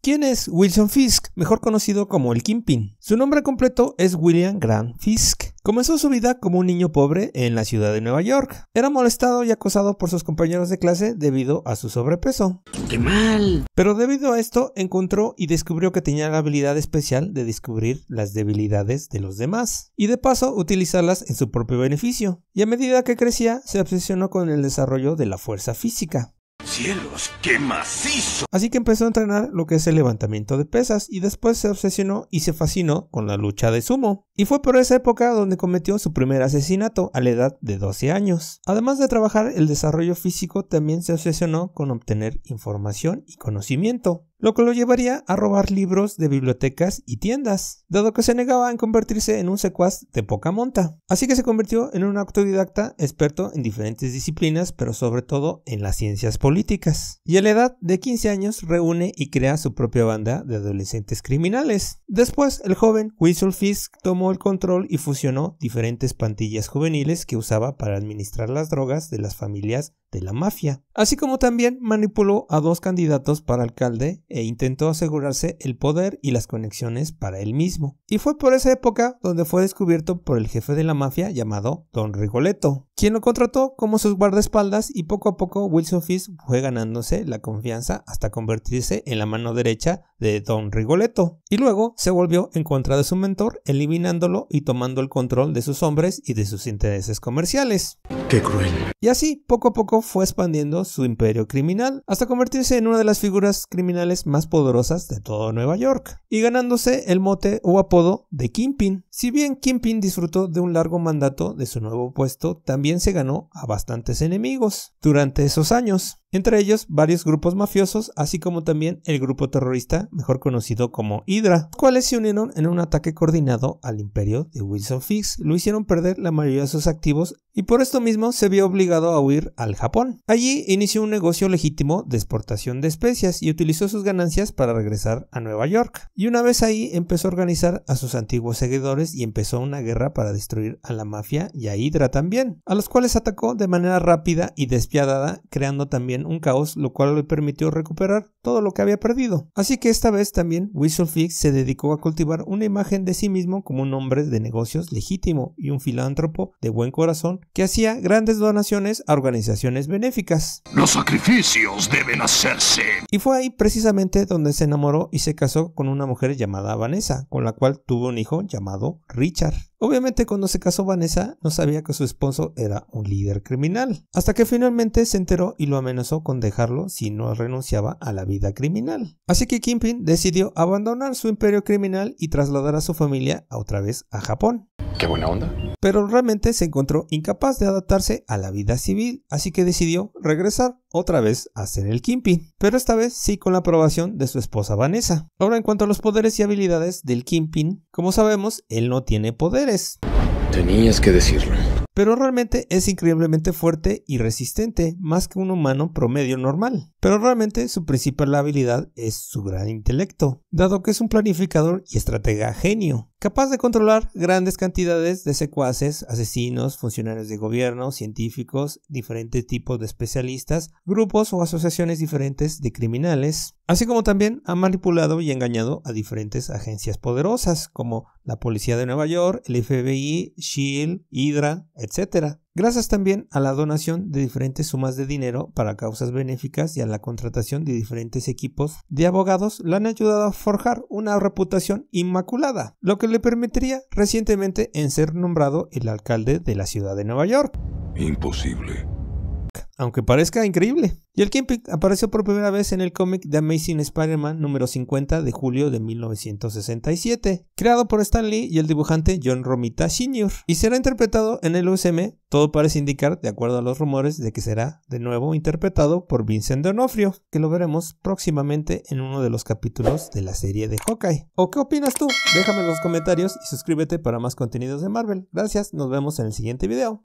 ¿Quién es Wilson Fisk, mejor conocido como el Kingpin? Su nombre completo es William Grant Fisk. Comenzó su vida como un niño pobre en la ciudad de Nueva York. Era molestado y acosado por sus compañeros de clase debido a su sobrepeso. ¡Qué mal! Pero debido a esto encontró y descubrió que tenía la habilidad especial de descubrir las debilidades de los demás y de paso utilizarlas en su propio beneficio. Y a medida que crecía se obsesionó con el desarrollo de la fuerza física. ¡Cielos, qué macizo! Así que empezó a entrenar lo que es el levantamiento de pesas y después se obsesionó y se fascinó con la lucha de sumo. Y fue por esa época donde cometió su primer asesinato a la edad de 12 años. Además de trabajar el desarrollo físico, también se obsesionó con obtener información y conocimiento, lo que lo llevaría a robar libros de bibliotecas y tiendas, dado que se negaba en convertirse en un secuaz de poca monta. Así que se convirtió en un autodidacta experto en diferentes disciplinas, pero sobre todo en las ciencias políticas. Y a la edad de 15 años reúne y crea su propia banda de adolescentes criminales. Después, el joven Wilson Fisk tomó el control y fusionó diferentes pandillas juveniles que usaba para administrar las drogas de las familias de la mafia, así como también manipuló a 2 candidatos para alcalde e intentó asegurarse el poder y las conexiones para él mismo. Y fue por esa época donde fue descubierto por el jefe de la mafia llamado Don Rigoletto, quien lo contrató como sus guardaespaldas, y poco a poco Wilson Fisk fue ganándose la confianza hasta convertirse en la mano derecha de Don Rigoletto, y luego se volvió en contra de su mentor, eliminándolo y tomando el control de sus hombres y de sus intereses comerciales. ¡Qué cruel! Y así, poco a poco fue expandiendo su imperio criminal hasta convertirse en una de las figuras criminales más poderosas de todo Nueva York y ganándose el mote o apodo de Kingpin. Si bien Kingpin disfrutó de un largo mandato de su nuevo puesto, también se ganó a bastantes enemigos durante esos años, entre ellos varios grupos mafiosos, así como también el grupo terrorista mejor conocido como Hydra, los cuales se unieron en un ataque coordinado al imperio de Wilson Fisk. Lo hicieron perder la mayoría de sus activos y por esto mismo se vio obligado a huir al Japón. Allí inició un negocio legítimo de exportación de especias y utilizó sus ganancias para regresar a Nueva York. Y una vez ahí empezó a organizar a sus antiguos seguidores y empezó una guerra para destruir a la mafia y a Hydra también, a los cuales atacó de manera rápida y despiadada, creando también un caos, lo cual le permitió recuperar todo lo que había perdido. Así que esta vez también Wilson Fisk se dedicó a cultivar una imagen de sí mismo como un hombre de negocios legítimo y un filántropo de buen corazón que hacía grandes donaciones a organizaciones benéficas. ¡Los sacrificios deben hacerse! Y fue ahí precisamente donde se enamoró y se casó con una mujer llamada Vanessa, con la cual tuvo un hijo llamado Richard. Obviamente cuando se casó Vanessa no sabía que su esposo era un líder criminal, hasta que finalmente se enteró y lo amenazó con dejarlo si no renunciaba a la vida criminal. Así que Kingpin decidió abandonar su imperio criminal y trasladar a su familia otra vez a Japón. ¡Qué buena onda! Pero realmente se encontró incapaz de adaptarse a la vida civil, así que decidió regresar otra vez a ser el Kingpin, pero esta vez sí con la aprobación de su esposa Vanessa. Ahora, en cuanto a los poderes y habilidades del Kingpin, como sabemos, él no tiene poderes. Tenías que decirlo. Pero realmente es increíblemente fuerte y resistente, más que un humano promedio normal. Pero realmente su principal habilidad es su gran intelecto, dado que es un planificador y estratega genio, capaz de controlar grandes cantidades de secuaces, asesinos, funcionarios de gobierno, científicos, diferentes tipos de especialistas, grupos o asociaciones diferentes de criminales, así como también ha manipulado y engañado a diferentes agencias poderosas como la Policía de Nueva York, el FBI, SHIELD, Hydra, etc. Gracias también a la donación de diferentes sumas de dinero para causas benéficas y a la contratación de diferentes equipos de abogados, le han ayudado a forjar una reputación inmaculada, lo que le permitiría recientemente en ser nombrado el alcalde de la ciudad de Nueva York. Imposible. Aunque parezca increíble. Y el Kingpin apareció por primera vez en el cómic The Amazing Spider-Man número 50 de julio de 1967, creado por Stan Lee y el dibujante John Romita Jr. y será interpretado en el UCM. Todo parece indicar, de acuerdo a los rumores, de que será de nuevo interpretado por Vincent D'Onofrio, que lo veremos próximamente en uno de los capítulos de la serie de Hawkeye. ¿O qué opinas tú? Déjame en los comentarios y suscríbete para más contenidos de Marvel. Gracias, nos vemos en el siguiente video.